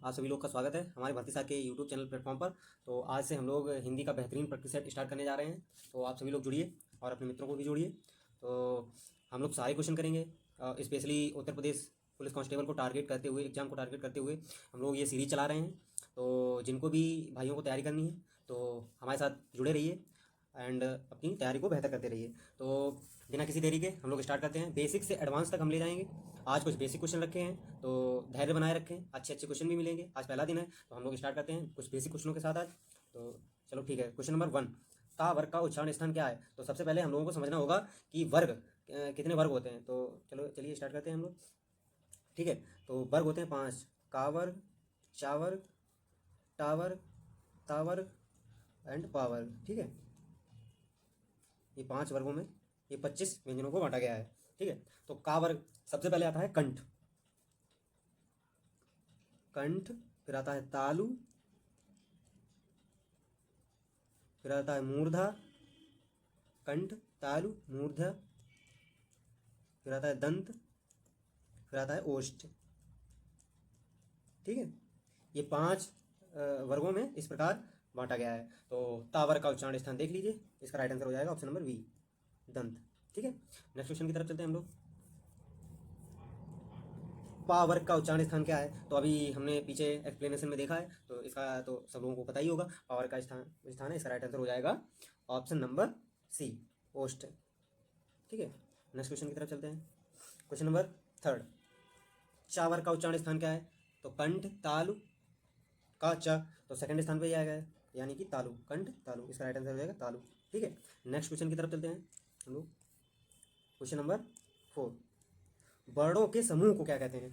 आप सभी लोग का स्वागत है हमारे भर्ती सार के यूट्यूब चैनल प्लेटफॉर्म पर। तो आज से हम लोग हिंदी का बेहतरीन प्रैक्टिस सेट स्टार्ट करने जा रहे हैं। तो आप सभी लोग जुड़िए और अपने मित्रों को भी जोड़िए। तो हम लोग सारे क्वेश्चन करेंगे, specially Uttar Pradesh police constable को टारगेट करते हुए, एग्जाम को टारगेट करते हुए हम लोग ये सीरीज चला रहे हैं। तो जिनको भी भाइयों को तैयारी करनी है तो हमारे साथ जुड़े रहिए एंड अपनी तैयारी को बेहतर करते रहिए। तो बिना किसी देरी के हम लोग स्टार्ट करते हैं। बेसिक से एडवांस तक हम ले जाएंगे। आज कुछ बेसिक क्वेश्चन रखे हैं तो धैर्य बनाए रखें, अच्छे अच्छे क्वेश्चन भी मिलेंगे। आज पहला दिन है तो हम लोग स्टार्ट करते हैं कुछ बेसिक क्वेश्चनों के साथ आज। तो चलो ठीक है। क्वेश्चन नंबर 1, ता वर्ग का उच्चारण स्थान क्या है? तो सबसे पहले हम लोगों को समझना होगा कि वर्ग कितने वर्ग होते हैं। तो चलो चलिए स्टार्ट करते हैं हम लोग। ठीक है, तो वर्ग होते हैं 5, का वर्ग, चा वर्ग, टा वर्ग, ता वर्ग एंड पा वर्ग। ठीक है, ये 5 वर्गों में ये 25 व्यंजनों को बांटा गया है। ठीक है, तो का वर्ग सबसे पहले आता है कंठ, कंठ, फिर आता है तालु, फिर आता है मूर्धा, कंठ तालु मूर्धा, फिर आता है दंत, फिर आता है ओष्ठ। ठीक है, ये 5 वर्गों में इस प्रकार बांटा गया है। तो तावर का उच्चारण स्थान देख लीजिए, इसका राइट आंसर हो जाएगा ऑप्शन नंबर बी, दंत। ठीक है, नेक्स्ट क्वेश्चन की तरफ चलते हैं हम लोग। पा वर्ग का उच्चारण स्थान क्या है? तो अभी हमने पीछे एक्सप्लेनेशन में देखा है, तो इसका तो सब लोगों को पता ही होगा। पा वर्ग का स्थान है, इसका राइट आंसर हो जाएगा ऑप्शन नंबर सी, ओष्ठ। ठीक है, नेक्स्ट क्वेश्चन की तरफ चलते हैं। क्वेश्चन नंबर 3, चा वर्ग का उच्चारण स्थान क्या है? तो कंठ तालु का च, तो सेकंड स्थान पे ही आएगा, यानी कि तालु, कंठ तालु, इसका राइट आंसर हो जाएगा तालु। ठीक है, नेक्स्ट क्वेश्चन की तरफ चलते हैं हम लोग। क्वेश्चन नंबर 4, वर्णों के समूह को क्या कहते हैं?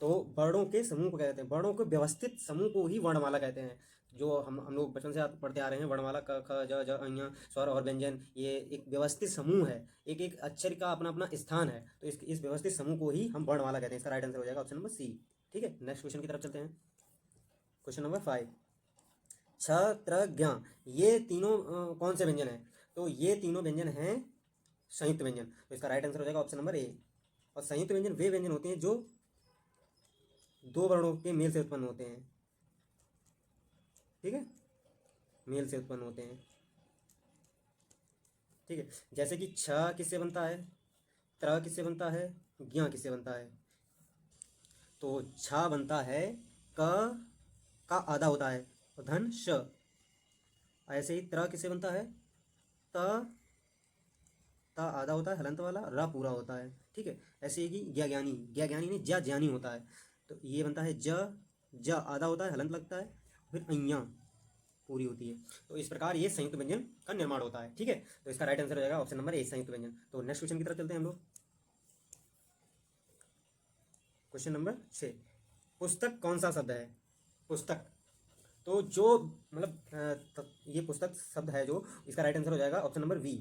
तो वर्णों के समूह को क्या कहते हैं? वर्णों के व्यवस्थित समूह को ही वर्णमाला कहते हैं। जो हम लोग बचपन से पढ़ते आ रहे हैं, वर्णमाला क ख ज ज अ, स्वर और व्यंजन, ये एक व्यवस्थित समूह है। एक एक अक्षर का अपना अपना स्थान है, तो इस व्यवस्थित समूह को ही हम वर्णमाला कहते हैं। इसका राइट आंसर हो जाएगा ऑप्शन नंबर सी। ठीक है, नेक्स्ट क्वेश्चन की तरफ चलते हैं। क्वेश्चन नंबर 5, छ त्र ज्ञ, ये तीनों कौन से व्यंजन हैं? तो ये तीनों व्यंजन हैं संयुक्त व्यंजन, तो इसका राइट आंसर हो जाएगा ऑप्शन नंबर ए। और संयुक्त व्यंजन वे व्यंजन होते हैं जो 2 वर्णों के मेल से उत्पन्न होते हैं। ठीक है, मेल से उत्पन्न होते हैं। ठीक है, जैसे कि छ किससे बनता है, त्र किससे बनता है, ज्ञ किससे बनता है? तो छ बनता है क का आधा होता है और धन श। ऐसे ही त्र किससे बनता है, त, ता आधा होता है हलंत वाला, रा पूरा होता है। ठीक है, ऐसे ही कि ज्ञानी, ज्ञानी ने ज्या ज्ञानी होता है, तो ये बनता है ज, ज आधा होता है हलंत लगता है, फिर अय्या पूरी होती है। तो इस प्रकार ये संयुक्त व्यंजन का निर्माण होता है। ठीक है, तो इसका राइट आंसर हो जाएगा ऑप्शन नंबर ए, संयुक्त व्यंजन। तो नेक्स्ट क्वेश्चन की तरफ चलते हैं हम लोग। क्वेश्चन नंबर 6, पुस्तक कौन सा शब्द है? पुस्तक, तो जो मतलब ये पुस्तक शब्द है जो, इसका राइट आंसर हो जाएगा ऑप्शन नंबर बी,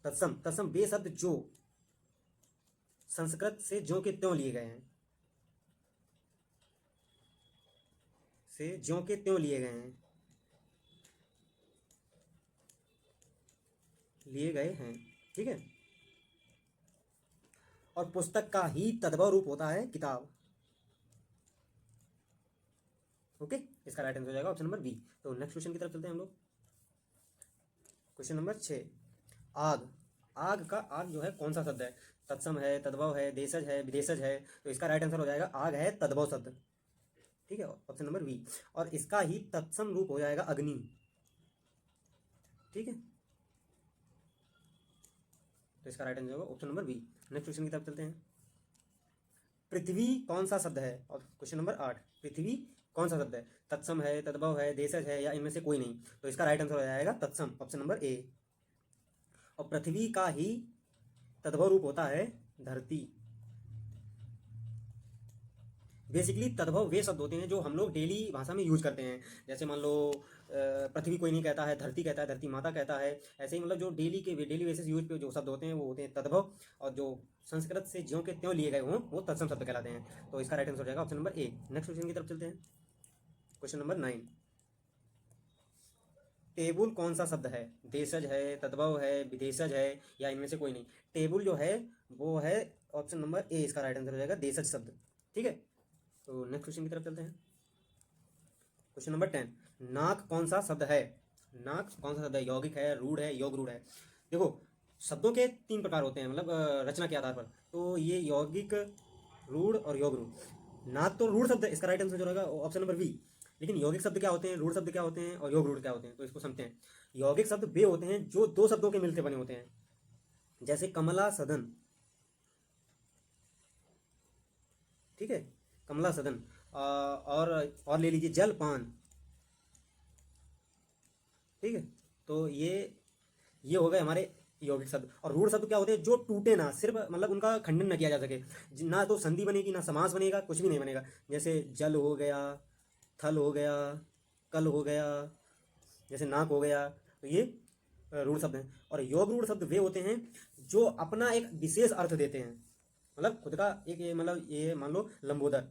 तत्सम। तत्सम वे शब्द जो संस्कृत से जो के त्यों लिए गए हैं, से ज्यों के त्यों लिए गए हैं, लिए गए हैं। ठीक है, और पुस्तक का ही तद्भव रूप होता है किताब। ओके, इसका राइट आंसर हो जाएगा ऑप्शन नंबर बी। तो नेक्स्ट क्वेश्चन की तरफ चलते हैं हम लोग। क्वेश्चन नंबर 6, आग। आग का, आग जो है कौन सा शब्द है? तत्सम है, तद्भव है, देशज है, विदेशज है, तो इसका राइट आंसर हो जाएगा आग है तद्भव शब्द। ठीक है, ऑप्शन नंबर बी। और इसका ही तत्सम रूप हो जाएगा अग्नि। ठीक है, तो इसका राइट आंसर होगा option number B. Next question की तरफ चलते हैं। पृथ्वी कौन सा शब्द है? और क्वेश्चन नंबर 8, पृथ्वी कौन सा शब्द है? तत्सम है, तद्भव है, देशज है, या इनमें से कोई नहीं? तो इसका राइट आंसर हो जाएगा तत्सम, ऑप्शन नंबर ए। और पृथ्वी का ही तद्भव रूप होता है धरती। बेसिकली तद्भव वे शब्द होते हैं जो हम लोग डेली भाषा में यूज करते हैं। जैसे मान लो पृथ्वी कोई नहीं कहता है, धरती कहता है, धरती माता कहता है। ऐसे ही मतलब जो डेली बेसिस यूज पे जो शब्द होते हैं वो होते हैं तद्भव, और जो संस्कृत से ज्यों के त्यों लिए गए हों वो तत्सम शब्द कहलाते हैं। तो इसका राइट आंसर हो जाएगा option number A. Next question की तरफ चलते हैं। क्वेश्चन नंबर 9, टेबुल कौन सा शब्द है? देशज है, तद्भव है, विदेशज है, या इनमें से कोई नहीं? टेबुल जो है वो है ऑप्शन नंबर ए, इसका राइट आंसर हो जाएगा देशज शब्द। ठीक है, तो नेक्स्ट क्वेश्चन की तरफ चलते हैं। क्वेश्चन नंबर 10, नाक कौन सा शब्द है? नाक कौन सा शब्द है? यौगिक है, रूढ़ है, योग रूढ़ है? देखो, शब्दों के 3 प्रकार होते हैं, मतलब रचना के आधार पर। तो ये यौगिक, रूढ़ और योग रूढ़। नाक तो रूढ़ शब्द है, इसका राइट आंसर जो रहेगा ऑप्शन नंबर बी। लेकिन यौगिक शब्द क्या होते हैं, रूढ़ शब्द क्या होते हैं और योग रूढ़ क्या होते हैं, तो इसको समझते हैं। यौगिक शब्द वे होते हैं जो 2 शब्दों के मिलकर बने होते हैं, जैसे कमला सदन, ठीक है, कमला सदन। और ले लीजिए जलपान, ठीक है। तो ये हो गए हमारे यौगिक शब्द। और रूढ़ शब्द क्या होते हैं? जो टूटे ना, सिर्फ मतलब उनका खंडन ना किया जा सके, ना तो संधि बनेगी ना समास बनेगा, कुछ भी नहीं बनेगा। जैसे जल हो गया, थल हो गया, कल हो गया, जैसे नाक हो गया, तो ये रूढ़ शब्द हैं। और योग रूढ़ शब्द वे होते हैं जो अपना एक विशेष अर्थ देते हैं, मतलब खुद का एक, ये मतलब ये मान लो लंबोदर,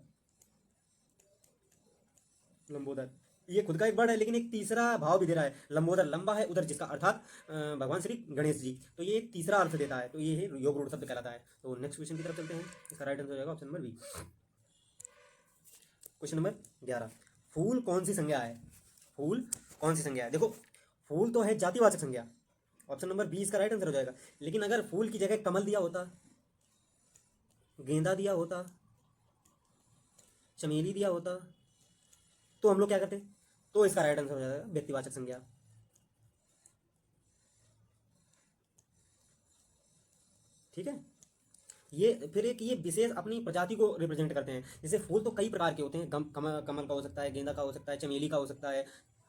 लंबोदर ये खुद का एक वर्ड है, लेकिन एक तीसरा भाव भी दे रहा है। लंबोदर लंबा है उधर जिसका, अर्थात भगवान श्री गणेश जी, तो ये एक तीसरा अर्थ देता है, तो ये है योग रूढ़ शब्द कहलाता है। तो नेक्स्ट क्वेश्चन की तरफ चलते हैं। इसका राइट आंसर हो जाएगा option number B. Question number 11, फूल कौन सी संज्ञा है? फूल कौन सी संज्ञा है? देखो, फूल तो है जातिवाचक संज्ञा, ऑप्शन नंबर बी इसका राइट आंसर हो जाएगा। लेकिन अगर फूल की जगह कमल दिया होता, गेंदा दिया होता, चमेली दिया होता, तो हम लोग क्या करते? तो इसका राइट आंसर हो जाएगा व्यक्तिवाचक संज्ञा, ठीक है। ये फिर एक ये विशेष अपनी प्रजाति को रिप्रेजेंट करते हैं। जैसे फूल तो कई प्रकार के होते हैं, कमल का हो सकता है, गेंदा का हो सकता है, चमेली का हो सकता है,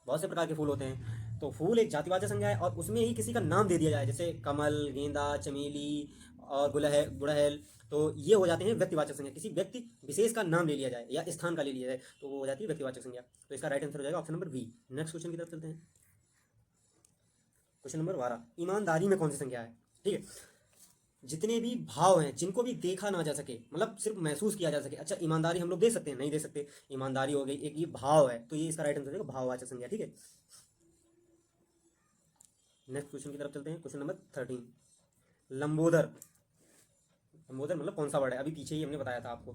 बहुत से प्रकार के फूल होते हैं। तो फूल एक जातिवाचक संज्ञा है, और उसमें ही किसी का नाम दे दिया जाए, जैसे कमल, गेंदा, चमेली और गुड़हल, तो ये हो जाते हैं व्यक्तिवाचक संज्ञा। किसी व्यक्ति विशेष का नाम ले लिया जाए या स्थान का ले लिया जाए, तो वो हो जाती है व्यक्तिवाचक संज्ञा। तो इसका राइट आंसर हो जाएगा option number B. Next question की तरफ चलते हैं। क्वेश्चन नंबर 12, ईमानदारी में कौन सी संज्ञा है? ठीक है, जितने भी भाव हैं जिनको भी देखा ना जा सके, मतलब सिर्फ महसूस किया जा सके। अच्छा, ईमानदारी हम लोग दे सकते हैं? नहीं दे सकते। ईमानदारी हो गई एक, ये भाव है, तो ये इसका राइट आंसर हो जाएगा भाववाचक संज्ञा, ठीक है। नेक्स्ट क्वेश्चन की तरफ चलते हैं। Question number 13, Lambodar. लंबोदर मतलब कौन सा वर्ड है? अभी पीछे ही हमने बताया था आपको।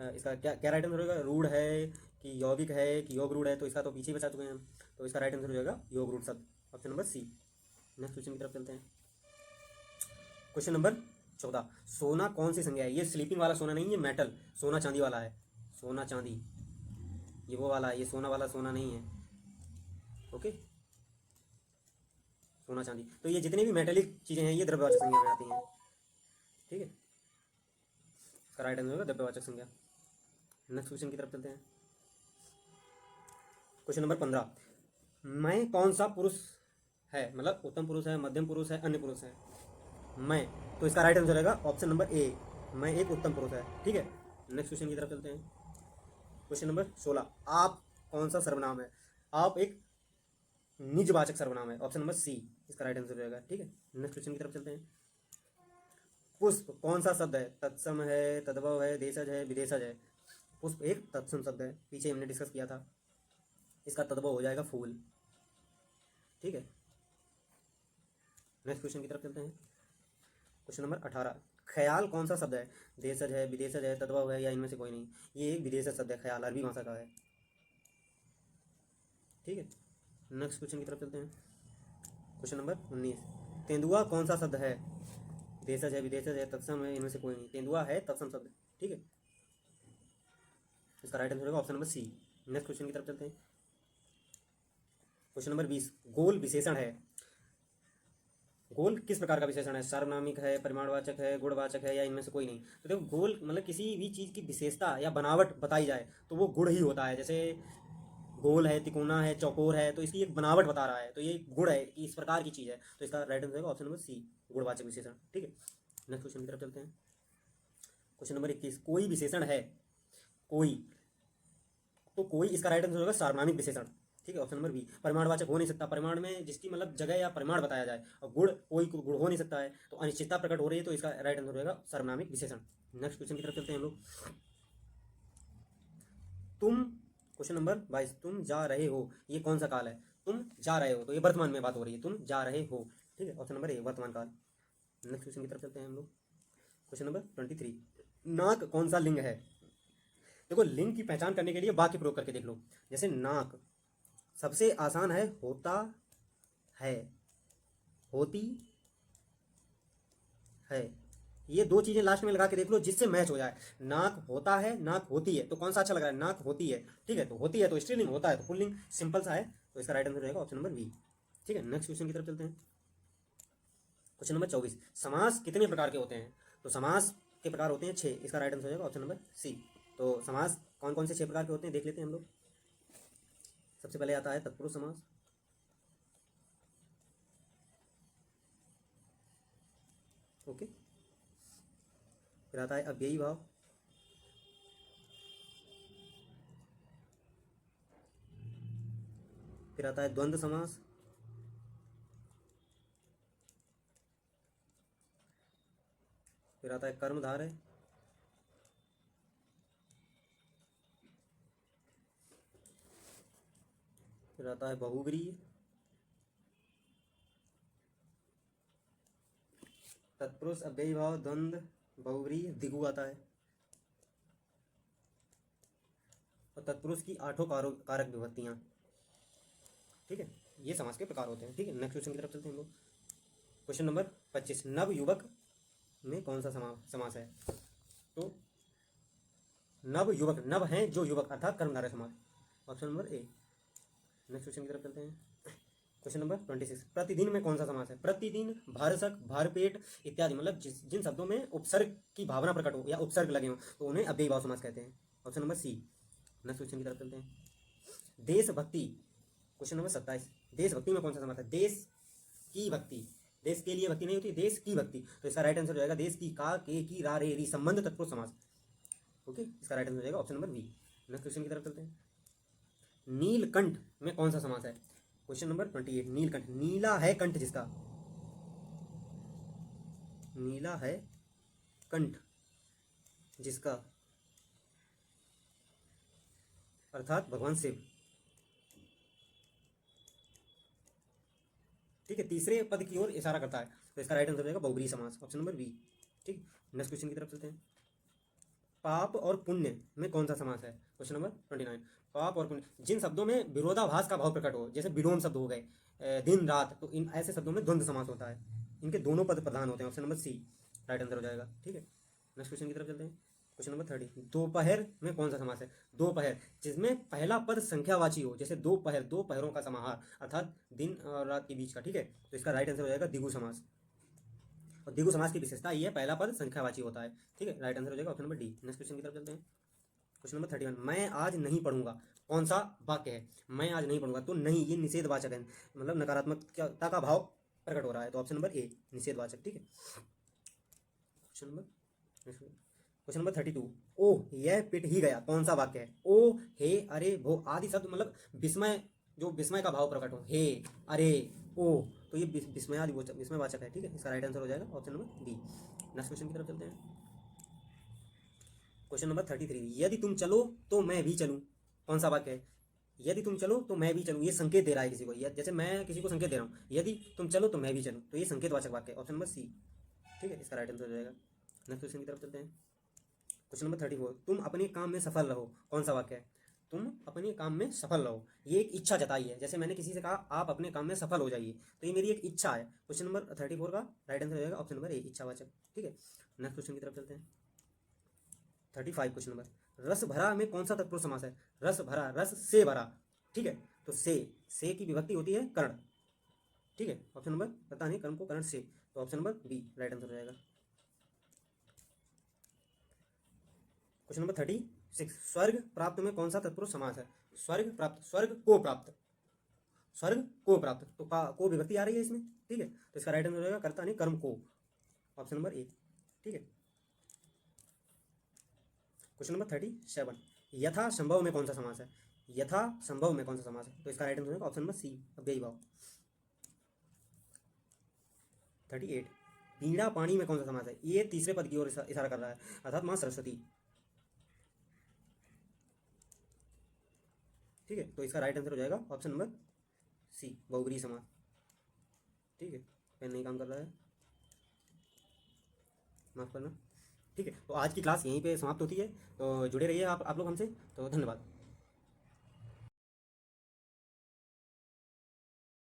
इसका क्या क्या राइट आंसर होगा? रूढ़ है कि यौगिक है कि योग रूढ़ है? तो इसका तो पीछे ही बता चुके हैं हम, तो इसका राइट आंसर हो जाएगा योग रूढ़ शब्द, option number C. Next question की तरफ चलते हैं। क्वेश्चन नंबर 14, सोना कौन सी संज्ञा है? ये स्लीपिंग वाला सोना नहीं है, मेटल सोना चांदी वाला है, सोना चांदी ये वो वाला है, ये सोना वाला सोना नहीं है, ओके, सोना चांदी। तो ये जितने भी मेटेलिक चीज़ें हैं ये द्रव्यवाचक संज्ञा में आती हैं, ठीक है। इसका राइट आंसर होगा द्रव्यवाचक संज्ञा। नेक्स्ट क्वेश्चन की तरफ चलते हैं। क्वेश्चन नंबर 15, मैं कौन सा पुरुष है? मतलब उत्तम पुरुष है, मध्यम पुरुष है, अन्य पुरुष है? मैं, तो इसका राइट आंसर रहेगा ऑप्शन नंबर ए, मैं एक उत्तम पुरुष है, ठीक है। नेक्स्ट क्वेश्चन की तरफ चलते हैं। क्वेश्चन नंबर 16, आप कौन सा सर्वनाम है? आप एक निजवाचक सर्वनाम है, ऑप्शन नंबर सी इसका राइट आंसर रहेगा, ठीक है। नेक्स्ट क्वेश्चन की तरफ चलते हैं। पुष्प कौन सा शब्द है? तत्सम है, तद्भव है, देशज है, विदेशज है? पुष्प एक तत्सम शब्द है, पीछे हमने डिस्कस किया था। इसका तद्भव हो जाएगा फूल, ठीक है। नेक्स्ट क्वेश्चन की तरफ चलते हैं। क्वेश्चन नंबर 18, ख्याल कौन सा शब्द है? देशज है, विदेशज है, तद्भव है, या इनमें से कोई नहीं? ये एक विदेशज शब्द है, ख्याल अरबी भाषा का है, ठीक है। नेक्स्ट क्वेश्चन की तरफ चलते हैं। क्वेश्चन नंबर 19, तेंदुआ कौन सा शब्द है? देशज है, विदेशज है, तत्सम है, इनमें से कोई नहीं? तेंदुआ है तत्सम शब्द, ठीक है। इसका राइट आंसर होगा option number C. Next question की तरफ चलते हैं। क्वेश्चन नंबर 20, गोल विशेषण है? गोल किस प्रकार का विशेषण है? सार्वनामिक है, परिमाणवाचक है, गुणवाचक है, या इनमें से कोई नहीं? तो देखो, गोल मतलब किसी भी चीज़ की विशेषता या बनावट बताई जाए तो वो गुण ही होता है। जैसे गोल है, तिकोना है, चौकोर है, तो इसकी एक बनावट बता रहा है, तो ये गुण है कि इस प्रकार की चीज़ है, तो इसका राइट आंसर होगा ऑप्शन नंबर सी, गुणवाचक विशेषण, ठीक है। नेक्स्ट क्वेश्चन की तरफ चलते हैं। क्वेश्चन नंबर 21, कोई विशेषण है, कोई, तो कोई इसका राइट आंसर होगा सार्वनामिक विशेषण, ठीक है, ऑप्शन नंबर बी। परिमाणवाचक हो नहीं सकता, परिमाण में जिसकी मतलब जगह या परिमाण बताया जाए, और गुण कोई गुण हो नहीं सकता है, तो अनिश्चितता प्रकट हो रही है, तो इसका राइट आंसर होगा सार्वनामिक विशेषण। नेक्स्ट क्वेश्चन की तरफ चलते हैं हम लोग। तुम, क्वेश्चन नंबर 22, तुम जा रहे हो, ये कौन सा काल है? तुम जा रहे हो, तो ये वर्तमान में बात हो रही है, तुम जा रहे हो, ठीक है, ऑप्शन नंबर ए वर्तमान काल। नेक्स्ट क्वेश्चन की तरफ चलते हैं हम लोग। क्वेश्चन नंबर 23, नाक कौन सा लिंग है? देखो लिंग की पहचान करने के लिए वाक्य प्रयोग करके देख लो। जैसे नाक सबसे आसान है होता है, होती है। ये दो चीजें लास्ट में लगा के देख लो जिससे मैच हो जाए। नाक होता है, नाक होती है, तो कौन सा अच्छा लग रहा है? नाक होती है। ठीक है, तो होती है तो स्त्रीलिंग, होता है तो पुल्लिंग, सिंपल सा है। तो इसका राइट आंसर रहेगा ऑप्शन नंबर बी। ठीक है, नेक्स्ट क्वेश्चन की तरफ चलते हैं। क्वेश्चन नंबर 24, समास कितने प्रकार के होते हैं? तो समास के प्रकार होते हैं 6। इसका राइट आंसर हो जाएगा ऑप्शन नंबर सी। तो समास कौन कौन से 6 प्रकार के होते हैं देख लेते हैं हम लोग। सबसे पहले आता है तत्पुरुष समास, ओके। फिर आता है अव्ययी भाव, फिर आता है द्वंद्व समास, फिर आता है कर्मधारय, फिर आता है बहुव्रीहि, तत्पुरुष अव्ययी भाव द्वंद्व बहुव्रीहि द्विगु आता है, और तत्पुरुष की 8 कारक विभक्तियां। ठीक है, ये समास के प्रकार होते हैं। ठीक है, नेक्स्ट क्वेश्चन की तरफ चलते हैं हम लोग। क्वेश्चन नंबर 25, नव युवक में कौन सा समास है? तो नव युवक, नव है जो युवक, अर्थात कर्मधारय समास, option number A. Next question की तरफ चलते हैं। क्वेश्चन नंबर 26, प्रतिदिन में कौन सा समास है? प्रतिदिन, भरसक, भरपेट इत्यादि, मतलब जिन शब्दों में उपसर्ग की भावना प्रकट हो या उपसर्ग लगे हो तो उन्हें अव्ययी भाव समास कहते हैं, option number C. Next question की तरफ चलते हैं। देशभक्ति, क्वेश्चन नंबर 27, देशभक्ति में कौन सा समास है? देश की भक्ति, देश के लिए भक्ति नहीं होती, देश की भक्ति, तो इसका राइट आंसर हो जाएगा देश की, का, के, की, रा, रे, री, संबंध तत्पुरुष समास। ओके, इसका राइट आंसर हो जाएगा option number B. Next question की तरफ चलते हैं। नीलकंठ में कौन सा समास है? क्वेश्चन नंबर 28, नीलकंठ, नीला है कंठ जिसका, नीला है कंठ जिसका, अर्थात भगवान शिव। ठीक है, तीसरे पद की ओर इशारा करता है, तो इसका राइट आंसर हो जाएगा बहुब्रीहि समास, ऑप्शन नंबर बी। ठीक, नेक्स्ट क्वेश्चन की तरफ चलते हैं। पाप और पुण्य में कौन सा समास है? क्वेश्चन नंबर 29, पाप और पुण्य, जिन शब्दों में विरोधाभास का भाव प्रकट हो, जैसे विलोम शब्द हो गए, दिन रात, तो इन ऐसे शब्दों में द्वंद्व समास होता है। इनके दोनों पद प्रधान होते हैं, option number C right answer हो जाएगा। ठीक है, नेक्स्ट क्वेश्चन की तरफ चलते हैं। क्वेश्चन नंबर 30, दोपहर में कौन सा समास है? दोपहर जिसमें पहला पद संख्यावाची हो, जैसे दोपहर, दो पहरों का समाहार, अर्थात दिन और रात के बीच का। ठीक है, तो इसका राइट आंसर हो जाएगा द्विगु समास, और द्विगु समास की विशेषता ये है, पहला पद संख्यावाची होता है। ठीक है, राइट आंसर हो जाएगा option number D. Next question की तरफ चलते हैं। क्वेश्चन नंबर 31, मैं आज नहीं पढ़ूंगा, कौन सा वाक्य है? मैं आज नहीं पढ़ूंगा, तो नहीं, ये निषेधवाचक है, मतलब नकारात्मकता का भाव प्रकट हो रहा है, तो ऑप्शन नंबर ए निषेधवाचक। ठीक है, क्वेश्चन नंबर 32, ओ यह पिट ही गया, कौन सा वाक्य है? ओ, हे, अरे, भो आदि शब्द, मतलब विस्मय, जो विस्मय का भाव प्रकट हो, हे, अरे, ओ, तो ये विस्मयादि विस्मयवाचक है। ठीक है, इसका राइट आंसर हो जाएगा option number B. Next question की तरफ चलते हैं। क्वेश्चन नंबर 33, यदि तुम चलो तो मैं भी चलूं, कौन सा वाक्य है? यदि तुम चलो तो मैं भी चलूं, ये संकेत दे रहा है किसी को, जैसे मैं किसी को संकेत दे रहा हूँ, यदि तुम चलो तो मैं भी चलूं, तो ये संकेतवाचक वाक्य है, ऑप्शन नंबर सी। ठीक है, इसका राइट आंसर हो जाएगा। नेक्स्ट क्वेश्चन की तरफ चलते हैं। क्वेश्चन नंबर 34, तुम अपने काम में सफल रहो, कौन सा वाक्य है? तुम अपने काम में सफल रहो, ये एक इच्छा जताई है, जैसे मैंने किसी से कहा आप अपने काम में सफल हो जाइए, तो ये मेरी एक इच्छा है। क्वेश्चन नंबर 34 का राइट आंसर हो जाएगा ऑप्शन नंबर ए, इच्छावाचक। ठीक है, नेक्स्ट क्वेश्चन की तरफ चलते हैं। 35 क्वेश्चन नंबर, रस भरा में कौन सा तत्पुरुष समास है? रस भरा, रस से भरा। ठीक है, तो से की विभक्ति होती है कर्ण। ठीक है, ऑप्शन नंबर, पता नहीं कर्ण को कर्ण से, तो option number B right answer हो जाएगा। क्वेश्चन नंबर 36, स्वर्ग प्राप्त में कौन सा तत्पुरुष समास है? स्वर्ग प्राप्त, स्वर्ग को प्राप्त, स्वर्ग को प्राप्त, तो को विभक्ति आ रही है इसमें। ठीक है, तो इसका राइट आंसर हो जाएगा कर्ता नहीं कर्म को, ऑप्शन नंबर ए। ठीक है, क्वेश्चन नंबर 37, यथा संभव में कौन सा समास है? यथा संभव में कौन सा समास है? तो इसका राइट आंसर होगा ऑप्शन नंबर सी, अव्ययी भाव। 38, पीड़ा पानी में कौन सा समास है? ये तीसरे पद की ओर इशारा कर रहा है, अर्थात माँ सरस्वती। ठीक है, तो इसका राइट आंसर हो जाएगा ऑप्शन नंबर सी, बहुब्रीहि समास। ठीक है, पेन नहीं काम कर रहा है, माफ करना। ठीक है, तो आज की क्लास यहीं पे समाप्त होती है। तो जुड़े रहिए आप लोग हमसे। तो धन्यवाद।